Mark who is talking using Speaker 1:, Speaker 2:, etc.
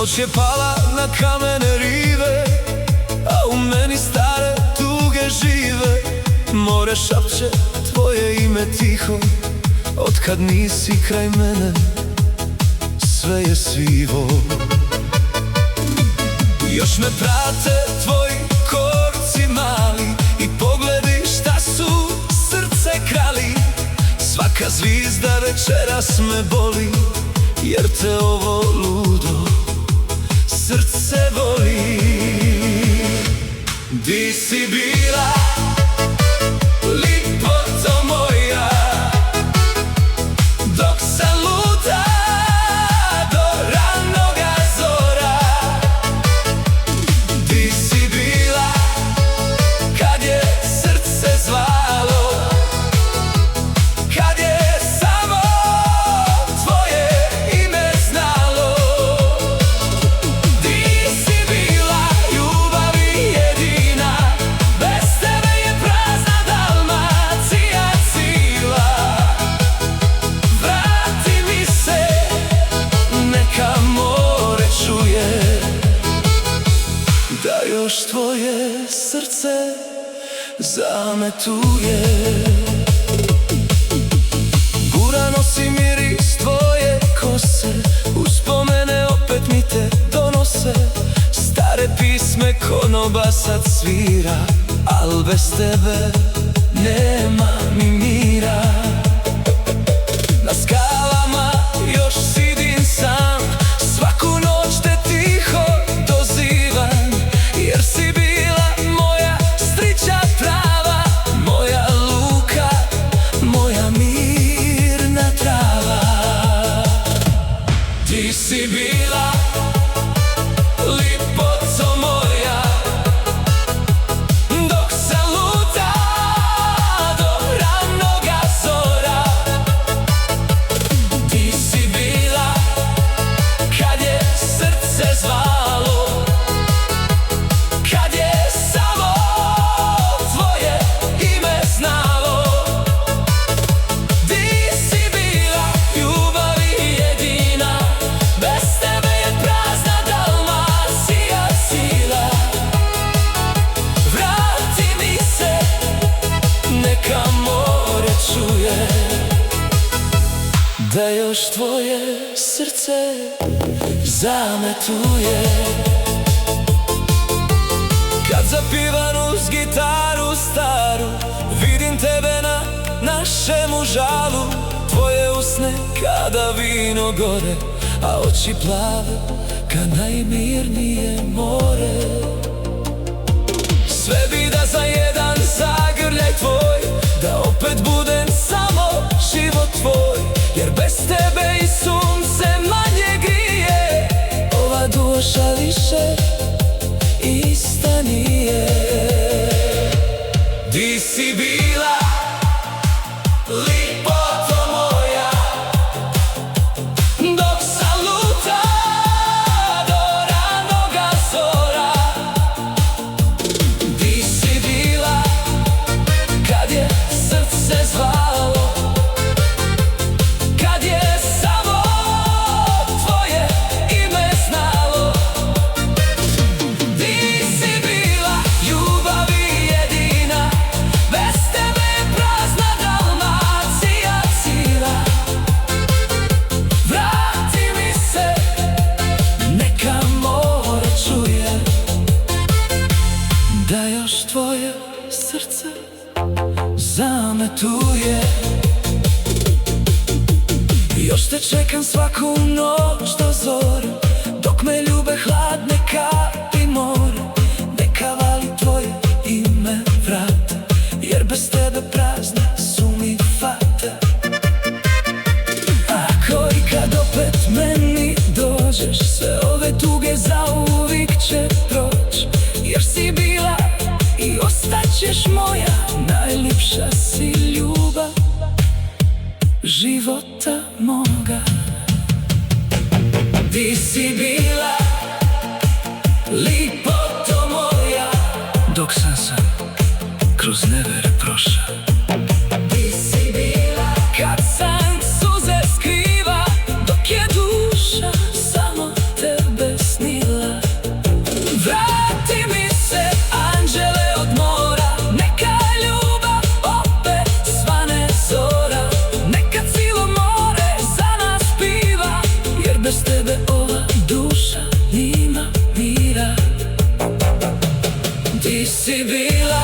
Speaker 1: Noć je pala na kamene rive, a u meni stare tuge žive. More šapće tvoje ime tiho, otkad nisi kraj mene, sve je sivo. Još me prate tvoji korci mali i pogledi šta su srce krali. Svaka zvizda večeras me boli, jer te ovo ludo srce voli. Di si bila, lipoto moja, dok sam luta do ranoga zora. Di si bila, kad je srce zvalo, kad je samo tvoje ime znalo. Di si bila, ljubavi jedina, bez tebe je prazna Dalmacija cila. Vrati mi se, neka more čuje da još tvoje srce zametuje. Bura nosi miris tvoje kose, uspomene opet mi te donose. Stare pisme konoba sad svira, al bez tebe nema mi mira. Na skalama još sidim sam, svaku noć te tiho dozivam, jer si bila moja strića prava, moja luka, moja mirna trava. Ti si bila, lipoto moja, dok sam luta do ranoga zora. Ti si bila, kad je srce zvalo, kad je samo tvoje ime znalo. Di si bila, ljubavi jedina, bez tebe je prazna Dalmacija cila. Vrati mi se, neka more čuje da još tvoje srce zametuje. Kad zapivam uz gitaru staru, vidim tebe na našemu žalu. Tvoje usne kada vino gore, a oči plave kad najmirnije more. Sve bi da za jedan zagrljaj tvoj, da opet budem samo život tvoj, jer bez tebe i sunce manje grije, ova duša više ista nije. Di si bila, lipoto moja, dok sam luta do ranoga zora. Di si bila, kad je srce zvalo, kad je samo tvoje ime znalo. Di si bila, ljubavi jedina, bez tebe je prazna Dalmacija cila. Vrati mi se, neka more čuje da još tvoje srce zametuje. Još te čekam svaku noć do zore, dok me ljube hladne kapi more. Neka vali tvoje ime vrata, jer bez tebe prazne su mi fate. Ako i kad opet meni dođeš, sve ove tuge zauvijek će proć, jer si bila i ostaćeš moja, najljepša si ljubav života moga. Di si bila, lipoto moja, dok sam kroz nevere prošao. Di si bila, kad sam suze skriva, dok je duša samo tebe snima. si bila